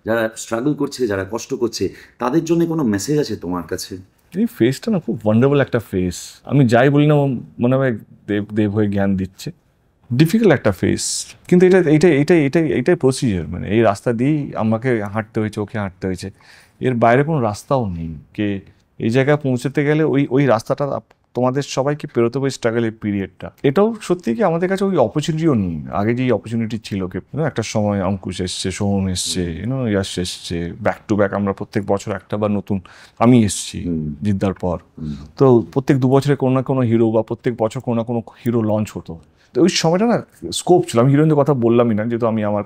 যারা স্ট্রাগল করছে, যারা কষ্ট করছে, তাদের জন্য কোনো মেসেজ আছে তোমার কাছে? এই ফেসটা না খুব ওয়ান্ডারফুল একটা ফেস। আমি যাই বলি না, মনে হয় দেব দেব হয়ে জ্ঞান দিচ্ছে। ডিফিকাল্ট একটা ফেস, কিন্তু এটাই প্রসিজার। মানে এই রাস্তা দিয়েই আমাকে হাঁটতে হয়েছে, ওকে হাঁটতে হয়েছে। এর বাইরে কোনো রাস্তাও নেই। কে এই জায়গায় পৌঁছতে গেলে ওই রাস্তাটা তোমাদের সবাইকে পেরোতে হবে, স্ট্রাগলের পিরিয়ডটা। এটাও সত্যি কি আমাদের কাছে ওই অপরচুনিটিও নেই। আগে যেই অপরচুনিটি ছিল, একটা সময় অঙ্কুশ এসছে, সোহম এসছে, ইয়াশ এসছে, ব্যাক টু ব্যাক আমরা প্রত্যেক বছর একটা বা নতুন। আমি এসছি জিদ্দার পর। তো প্রত্যেক 2 বছরে কোনো না কোনো হিরো, বা প্রত্যেক বছর কোনো না কোনো হিরো লঞ্চ হতো। তো ওই সময়টা না স্কোপ ছিল। আমি হিরোইনদের কথা বললামই না, যেহেতু আমি আমার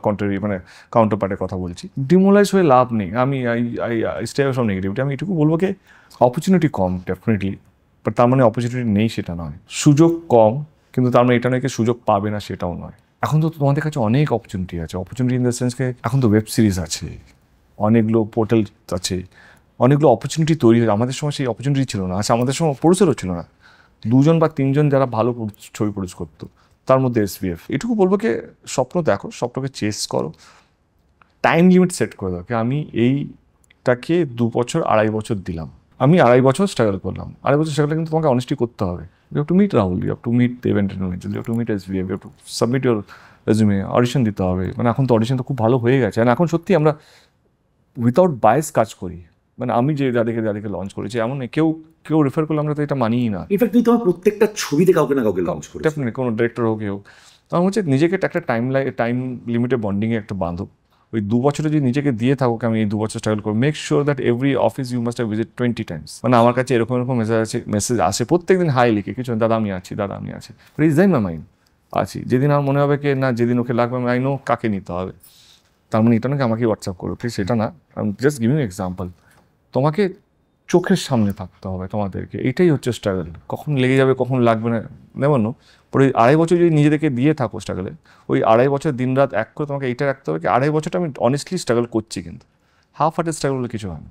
কাউন্টার পার্টের কথা বলছি। ডিমোলাইজ হয়ে লাভ নেই। আমি স্টে সব নেগেটিভিটি। আমি এটুকু বলবো কি, অপরচুনিটি কম ডেফিনেটলি, বাট তার মানে অপরচুনিটি নেই সেটা নয়। সুযোগ কম, কিন্তু তার মানে এটা নয় কি সুযোগ পাবে না সেটাও নয়। এখন তো তোমাদের কাছে অনেক অপরচুনিটি আছে। অপরচুনিটি ইন দ্য সেন্সকে এখন তো ওয়েব সিরিজ আছে, অনেকগুলো পোর্টাল আছে, অনেকগুলো অপরচুনিটি তৈরি হয়েছে। আমাদের সময় সেই অপরচুনিটি ছিল না। আচ্ছা, আমাদের সময় প্রডিউসারও ছিল না। 2জন বা 3জন যারা ভালো ছবি প্রডিউস করতো, তার মধ্যে এসভিএফ। এটুকু বলবো কি, স্বপ্ন দেখো, স্বপ্নকে চেস করো, টাইম লিমিট সেট করে দাও। আমি এইটাকে 2 বছর 2.5 বছর দিলাম, আমি 2.5 বছর স্ট্রাগল করলাম। 2.5 বছর স্ট্রাগল কিন্তু তোমাকে অনেস্টি করতে হবে। You have to meet Rahul, you have to meet Dev entertainment, you have to meet SVF, you have to submit your resume, audition দিতে হবে। মানে এখন তো অডিশন তো খুব ভালো হয়ে গেছে। আর এখন সত্যি আমরা উইথাউট বায়াস কাজ করি। মানে আমি যে যাদেরকে লঞ্চ করেছি, এমন নেই কেউ কেউ রেফার করলে আমরা তো এটা মানিই না। ইনফ্যাক্ট তুমি তোমার প্রত্যেকটা ছবিতে কাউকে না কাউকে লঞ্চ করেছো। ডেফিনেটলি কোনো ডিরেক্টর হোক কেউ। তো আমার হচ্ছে নিজেকে একটা টাইম লিমিটে বন্ডিংয়ে একটা বাঁধো। ওই 2 বছরে যদি নিজেকে দিয়ে থাকো, আমি এই 2 বছর স্ট্রাগল করবো, make sure that every office you must have visit 20 times. মানে আমার কাছে এরকম মেসেজ আসে প্রত্যেকদিন, হাই লিখে কিছু, দাদা আমি আছি, দাদা আমি আছি, রিজাইন মাই মাইন্ড আছি। যেদিন আমার মনে হবে কি না, যেদিন ওকে লাগবে, আমি আই নো কাকে নিতে হবে। তার মানে এটা নাকি আমাকে হোয়াটসঅ্যাপ করো, প্লিজ সেটা না। I am just giving example. তোমাকে চোখের সামনে থাকতে হবে তোমাদেরকে। এটাই হচ্ছে স্ট্রাগল। কখন লেগে যাবে, কখন লাগবে না, নেবার নো। পরে 2.5 বছর যদি নিজেদেরকে দিয়ে থাকো স্ট্রাগলে, ওই 2.5 বছর দিন রাত এক করে তোমাকে এইটা রাখতে হবে কি 2.5 বছরটা আমি অনেস্টলি স্ট্রাগল করছি, কিন্তু হাফ হার্টেড স্ট্রাগল বলে কিছু হয় না।